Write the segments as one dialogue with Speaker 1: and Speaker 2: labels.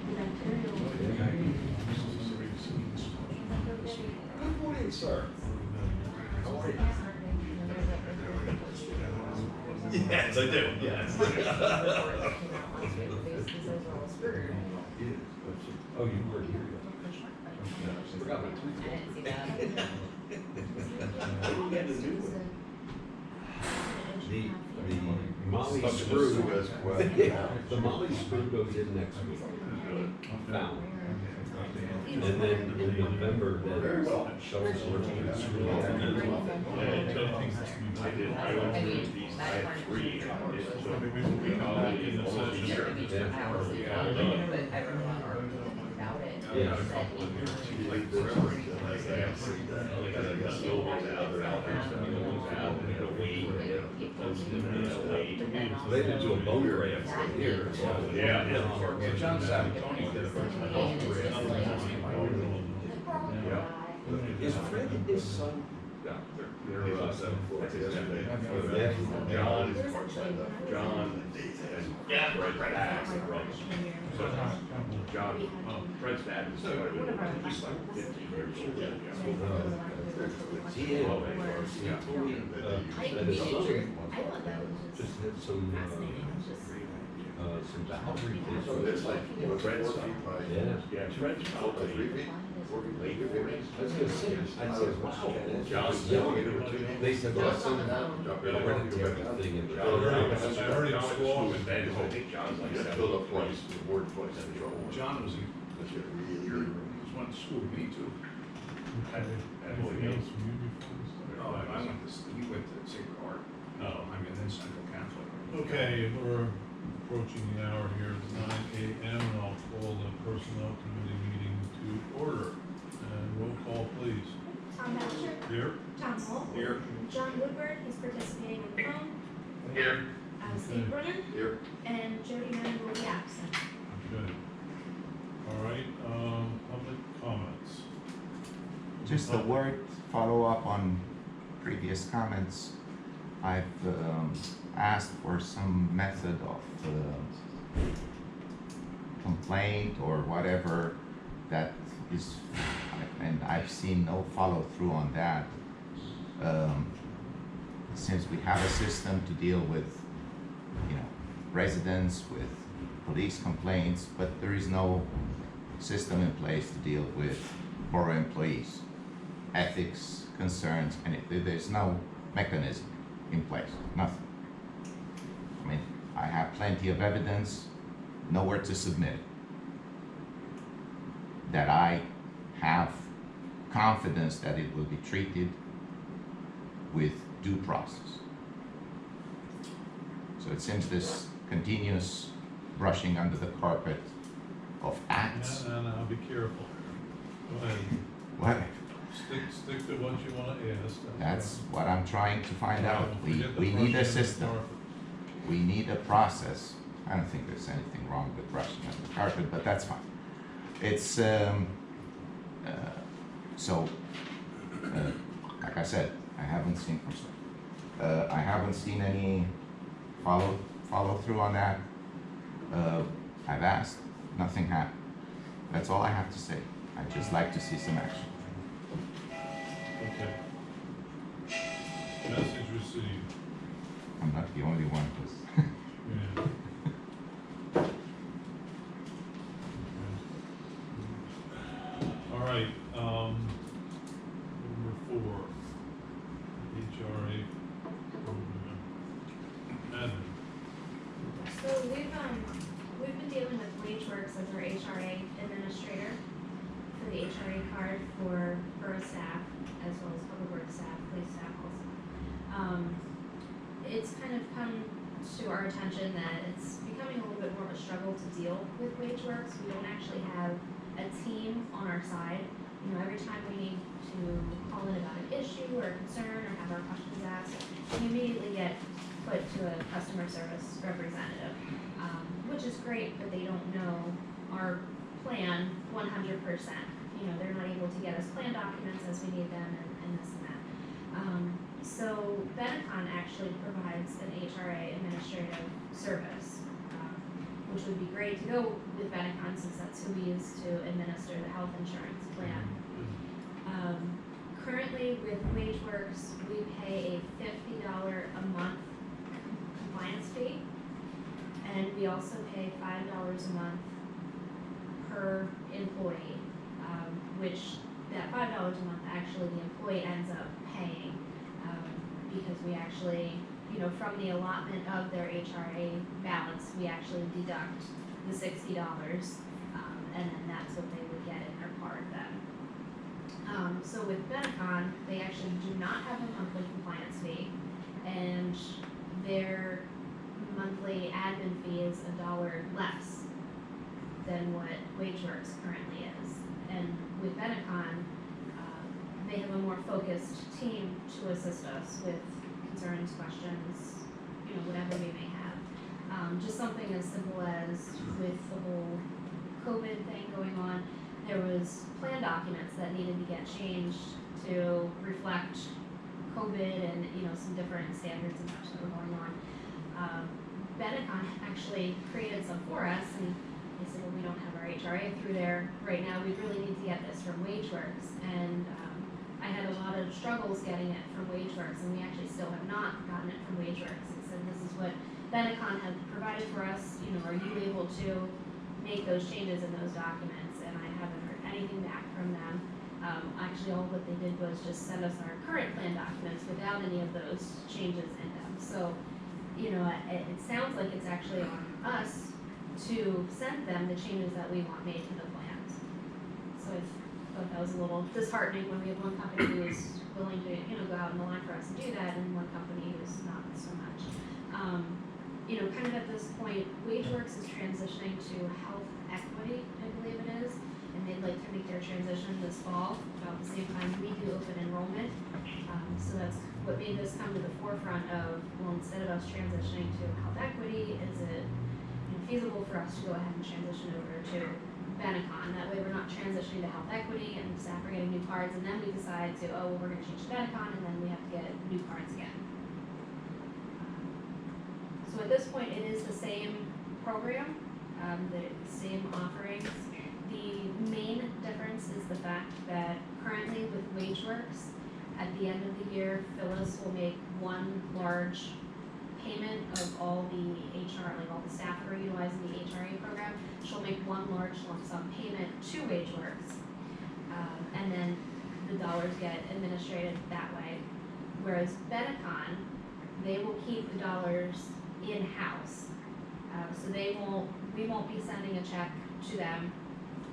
Speaker 1: Good morning, sir. How are you? Yes, I do, yes. Oh, you were here. I forgot my tooth. What do you get to do with it? The Molly screw goes well. The Molly screw goes in next week. Found. And then in November, then Shelley's working in screw.
Speaker 2: I did. I went through these. I had 3. So we call it in the session.
Speaker 1: Yeah.
Speaker 2: Like forever. Like I got still ones out, they're out there, so the ones out, and it'll wait,
Speaker 1: So they did do a bone graft here.
Speaker 2: Yeah.
Speaker 1: So John Sabatoni did a first bone graft. Yeah. Is Fred his son?
Speaker 2: No, they're 7-4. John and Fred's dad are brothers. So John, Fred's dad was like 15 years old.
Speaker 1: He is. He told me that his son just had some valve replacement.
Speaker 2: So it's like Fred's son. Yeah, Fred's probably late 40s.
Speaker 1: I was gonna say, I said, wow.
Speaker 2: John's
Speaker 1: young. They said, well, son, I read it everything in the.
Speaker 2: I heard him school with Ben. I think John's like 7.
Speaker 3: John was went to school with me too.
Speaker 2: I believe it.
Speaker 3: Oh, I went to, he went to Sacred Heart.
Speaker 2: No.
Speaker 3: I mean, then Central Catholic.
Speaker 4: Okay, we're approaching the hour here. It's 9 a.m. and I'll call the Personnel Committee meeting to order. And roll call, please.
Speaker 5: Tom Boucher.
Speaker 4: Here?
Speaker 5: Thomas Moll.
Speaker 3: Here.
Speaker 5: John Woodward, he's participating on the phone.
Speaker 2: Here.
Speaker 5: Steve Brunner.
Speaker 2: Here.
Speaker 5: And Jody Mann will be absent.
Speaker 4: Good. All right, public comments.
Speaker 6: Just a word follow-up on previous comments. I've asked for some method of complaint or whatever that is, and I've seen no follow-through on that. Since we have a system to deal with, residents, with police complaints, but there is no system in place to deal with borough employees, ethics concerns, and there's no mechanism in place, nothing. I mean, I have plenty of evidence, nowhere to submit it, that I have confidence that it will be treated with due process. So it seems this continuous brushing under the carpet of acts.
Speaker 4: Now, be careful. Go ahead.
Speaker 6: What?
Speaker 4: Stick to what you want to ask.
Speaker 6: That's what I'm trying to find out.
Speaker 4: Forget the
Speaker 6: We need
Speaker 4: brushing
Speaker 6: a
Speaker 4: under the
Speaker 6: system.
Speaker 4: carpet.
Speaker 6: We need a process. I don't think there's anything wrong with brushing under the carpet, but that's fine. It's, like I said, I haven't seen, I haven't seen any follow through on that. I've asked, nothing happened. That's all I have to say. I'd just like to see some action.
Speaker 4: Okay. Message received.
Speaker 6: I'm not the only one who's.
Speaker 4: Yeah. All right, number 4, HRA Program Admin.
Speaker 5: So we've been dealing with WageWorks as our HRA administrator for the HRA card for borough staff as well as public works staff, police staff also. It's kind of come to our attention that it's becoming a little bit more of a struggle to deal with WageWorks. We don't actually have a team on our side. Every time we need to call in about an issue or a concern or have our questions asked, we immediately get put to a customer service representative, which is great, but they don't know our plan 100%. They're not able to get us plan documents as we need them and this and that. So Benecon actually provides an HRA administrative service, which would be great to go with Benecon since that's who we use to administer the health insurance plan. Currently with WageWorks, we pay a $50 a month compliance fee, and we also pay $5 a month per employee, which that $5 a month actually the employee ends up paying, because we actually, you know, from the allotment of their HRA balance, we actually deduct the $60, and then that's what they would get in their part then. So with Benecon, they actually do not have a monthly compliance fee, and their monthly admin fee is $1 less than what WageWorks currently is. And with Benecon, they have a more focused team to assist us with concerns, questions, you know, whatever we may have. Just something as simple as with the whole COVID thing going on, there was plan documents that needed to get changed to reflect COVID and, you know, some different standards and such that were going on. Benecon actually created some for us, and they said, well, we don't have our HRA through there right now, we really need to get this from WageWorks. And I had a lot of struggles getting it from WageWorks, and we actually still have not gotten it from WageWorks. It said, this is what Benecon had provided for us, you know, are you able to make those changes in those documents? And I haven't heard anything back from them. Actually, all what they did was just send us our current plan documents without any of those changes in them. So, you know, it sounds like it's actually on us to send them the changes that we want made to the plans. So I thought that was a little disheartening when we have one company who is willing to, you know, go out in the line for us to do that, and one company who's not so much. You know, kind of at this point, WageWorks is transitioning to health equity, I believe it is, and they'd like to make their transition this fall, about the same time we do open enrollment. So that's what made this come to the forefront of, well, instead of us transitioning to health equity, is it, you know, feasible for us to go ahead and transition over to Benecon? That way we're not transitioning to health equity and staff are getting new cards, and then we decide to, oh, well, we're gonna change to Benecon, and then we have to get new cards again. So at this point, it is the same program, the same offerings. The main difference is the fact that currently with WageWorks, at the end of the year, Phyllis will make one large payment of all the HR, like all the staff that are utilizing the HRA program. She'll make one large lump sum payment to WageWorks, and then the dollars get administrated that way. Whereas Benecon, they will keep the dollars in-house. So we won't be sending a check to them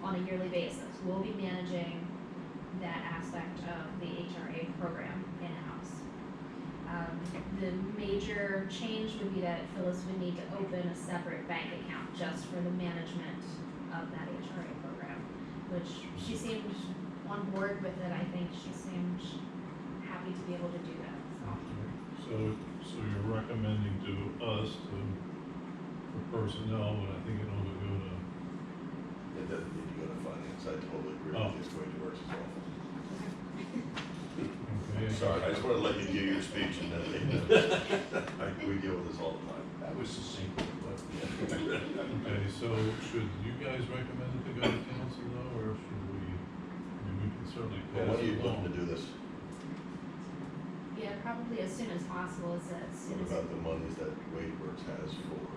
Speaker 5: on a yearly basis. We'll be managing that aspect of the HRA program in-house. The major change would be that Phyllis would need to open a separate bank account just for the management of that HRA program, which she seemed on board with it. I think she seemed happy to be able to do that,
Speaker 4: So you're recommending to us for personnel, but I think it ought to go to,
Speaker 3: It doesn't need to go to finance, I totally agree
Speaker 4: Oh.
Speaker 3: with you, WageWorks is awful.
Speaker 4: okay?
Speaker 3: Sorry, I just wanted to let you give your speech and then, we deal with this all the time.
Speaker 1: That was succinct, but.
Speaker 4: Okay, so should you guys recommend it to go to council though, or should we, I mean, we can certainly
Speaker 3: Well,
Speaker 4: pass
Speaker 3: when are you
Speaker 4: it
Speaker 3: looking to
Speaker 4: along.
Speaker 3: do this?
Speaker 5: Yeah, probably as soon as possible, as soon
Speaker 3: What
Speaker 5: as
Speaker 3: about the monies that WageWorks has for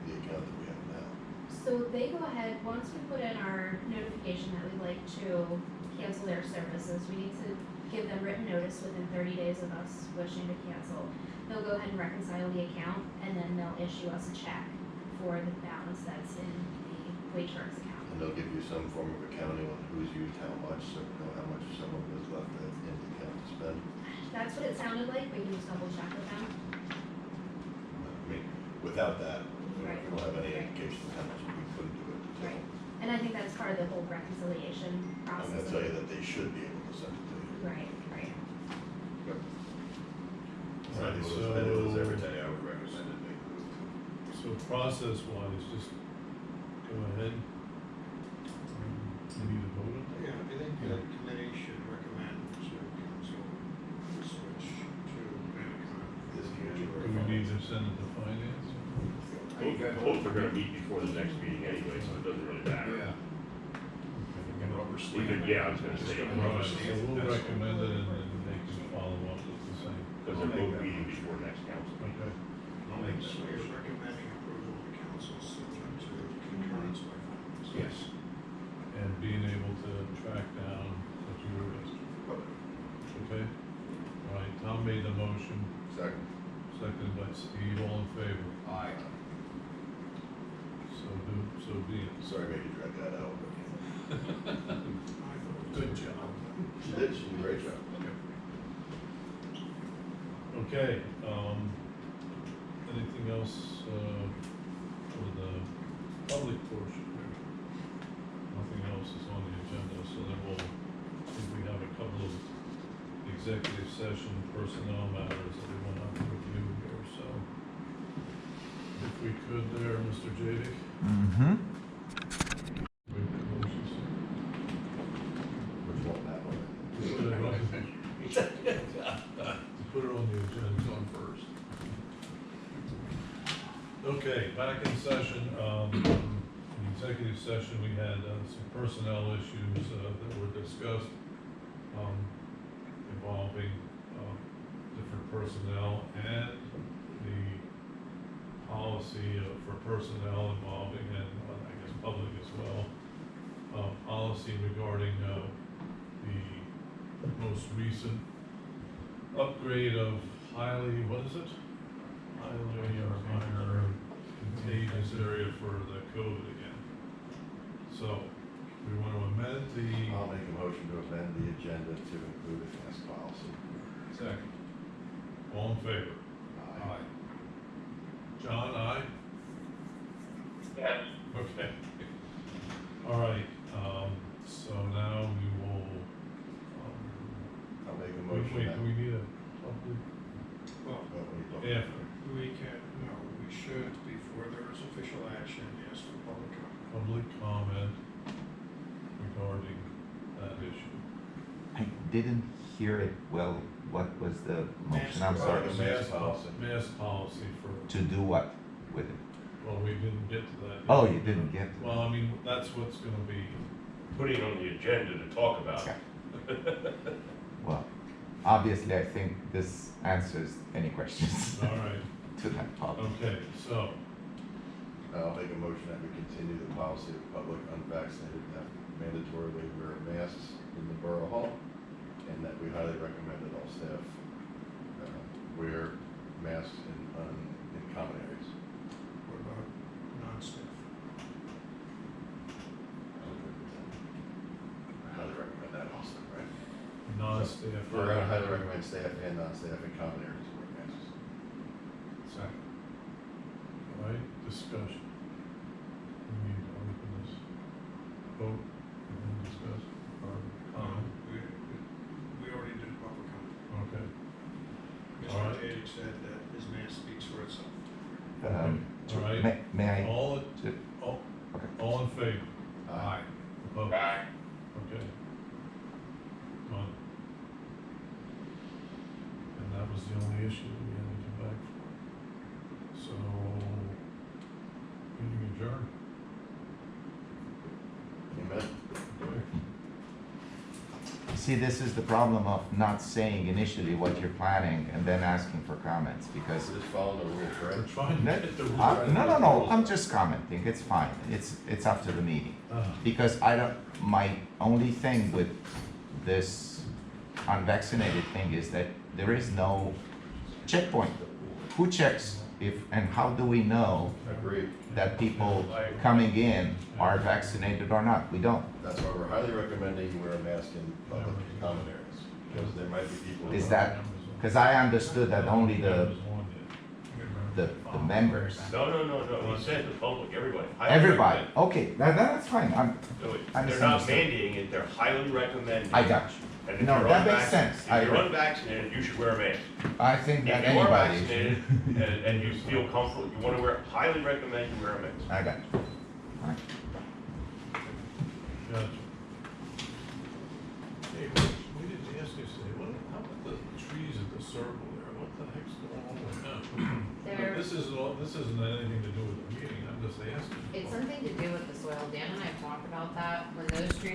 Speaker 3: the account that we have now?
Speaker 5: So they go ahead, once we put in our notification that we'd like to cancel their services, we need to give them written notice within 30 days of us wishing to cancel. They'll go ahead and reconcile the account, and then they'll issue us a check for the balance that's in the WageWorks account.
Speaker 3: And they'll give you some form of accounting on who's used how much, so you know how much someone was left in the account to spend.
Speaker 5: That's what it sounded like, we can just double check with them.
Speaker 3: I mean, without that, we
Speaker 5: Right.
Speaker 3: don't have any
Speaker 5: Right.
Speaker 3: indication of how much we couldn't do it. So
Speaker 5: Right. And I think that's part of the whole reconciliation
Speaker 3: I'm
Speaker 5: process.
Speaker 3: gonna tell you that they should be able to send it to you.
Speaker 5: Right, right.
Speaker 3: And I do this every day, I would recommend it being moved.
Speaker 4: So process wise, just go ahead. You need a vote on that?
Speaker 7: Yeah, I think the committee should recommend to council to switch to Benecon.
Speaker 3: This
Speaker 4: Do we need to send it to finance?
Speaker 3: Both
Speaker 2: we're gonna meet before the next meeting anyway, so it doesn't really matter.
Speaker 7: Yeah. And rubber
Speaker 2: We
Speaker 7: stamp.
Speaker 2: could, yeah, I was gonna say,
Speaker 4: Right, so we'll recommend it and then they can follow up with the same.
Speaker 2: because they're both meeting before next council meeting.
Speaker 4: Okay.
Speaker 7: I'll make so you're recommending approval of the council subject to concurrence by finance.
Speaker 2: Yes.
Speaker 4: And being able to track down what you were asking. Okay? All right, Tom made the motion,
Speaker 3: Second.
Speaker 4: seconded by Steve, all in favor?
Speaker 7: Aye.
Speaker 4: So be it.
Speaker 3: Sorry, maybe you drag that out.
Speaker 4: Good job.
Speaker 3: She did, she did a great job.
Speaker 4: Okay, anything else, for the public portion here? Nothing else is on the agenda, so then we'll, I think we have a couple of executive session personnel matters that we want to review here, so. If we could there, Mr. Jadick.
Speaker 6: Mm-hmm.
Speaker 4: Make the motion, sir.
Speaker 3: Which one, that one?
Speaker 4: Put it on- Put it on the agenda on first. Okay, back in session, in executive session, we had some personnel issues that were discussed involving different personnel and the policy for personnel involving, and I guess public as well, policy regarding the most recent upgrade of highly, what is it? Highly minor contagious area for the COVID again. So, we want to amend the.
Speaker 3: I'll make a motion to amend the agenda to include a mask policy.
Speaker 4: Second. All in favor?
Speaker 3: Aye.
Speaker 4: John, aye?
Speaker 2: Yes.
Speaker 4: Okay. All right, so now we will,
Speaker 3: I'll make a
Speaker 4: wait,
Speaker 3: motion that.
Speaker 4: do we need a public?
Speaker 7: Well,
Speaker 3: What are you talking
Speaker 4: Yeah.
Speaker 3: about?
Speaker 7: we can, no, we should, before there is official action, ask for public comment.
Speaker 4: Public comment regarding that issue.
Speaker 6: I didn't hear it well. What was the motion? I'm
Speaker 7: Mask
Speaker 6: sorry.
Speaker 3: policy. Mask policy.
Speaker 4: Mask policy for,
Speaker 6: To do what with it?
Speaker 4: well, we didn't get to that. yet.
Speaker 6: Oh, you didn't get to
Speaker 4: Well, I mean, that's what's gonna be,
Speaker 2: Putting it on the agenda to talk about.
Speaker 6: Okay. Well, obviously, I think this answers any questions
Speaker 4: all right,
Speaker 6: to that topic.
Speaker 4: okay, so,
Speaker 3: I'll make a motion that we continue the policy of public unvaccinated have mandatorily wear masks in the borough hall, and that we highly recommend that all staff wear masks in common areas.
Speaker 7: What about non-staff?
Speaker 3: I highly recommend that also, right?
Speaker 4: non-staff.
Speaker 3: We're gonna highly recommend staff and non-staff in common areas wear masks.
Speaker 7: Second.
Speaker 4: All right, discussion. We need to open this vote and then discuss or comment.
Speaker 7: We already did public comment.
Speaker 4: Okay.
Speaker 7: Mr.
Speaker 4: All right.
Speaker 7: Jadick said that his mask speaks for itself.
Speaker 4: All right.
Speaker 6: May I?
Speaker 4: All,
Speaker 6: ju- Okay.
Speaker 4: all in favor?
Speaker 3: Aye.
Speaker 4: Opposed? Okay. Done. And that was the only issue that we had to come back for. So, meeting adjourned.
Speaker 3: Amen.
Speaker 4: Okay.
Speaker 6: See, this is the problem of not saying initially what you're planning and then asking for comments, because
Speaker 3: We're just following the rules,
Speaker 4: We're
Speaker 3: right?
Speaker 4: trying to get the.
Speaker 6: No, I'm just commenting, it's fine, it's after the meeting. Because I don't, my only thing with this unvaccinated thing is that there is no checkpoint. Who checks if, and how do we know
Speaker 3: Agreed.
Speaker 6: that people coming in are vaccinated or not? We don't.
Speaker 3: That's why we're highly recommending you wear a mask in public common areas, because there might be people.
Speaker 6: Is that, because I understood that only the members.
Speaker 2: No, he said the public, everybody. Highly
Speaker 6: Everybody,
Speaker 2: recommend.
Speaker 6: okay, that's fine,
Speaker 2: No,
Speaker 6: I
Speaker 2: they're not
Speaker 6: misunderstood.
Speaker 2: mandating it, they're highly recommending.
Speaker 6: I got you.
Speaker 2: And if
Speaker 6: No,
Speaker 2: you're
Speaker 6: that makes
Speaker 2: unvac-
Speaker 6: sense. I
Speaker 2: If you're
Speaker 6: agree.
Speaker 2: unvaccinated, you should wear a mask.
Speaker 6: I think that
Speaker 2: If you are
Speaker 6: anybody.
Speaker 2: vaccinated and you feel comfortable, you want to wear, highly recommend you wear a mask.
Speaker 6: I got you. Alright.
Speaker 4: Gotcha. Hey, we didn't ask you, say, what, how about the trees at the circle there? What the heck's going on with them?
Speaker 5: There-
Speaker 4: This isn't anything to do with the meeting, I'm just asking.
Speaker 8: It's something to do with the soil. Dan and I have talked about that. When those trees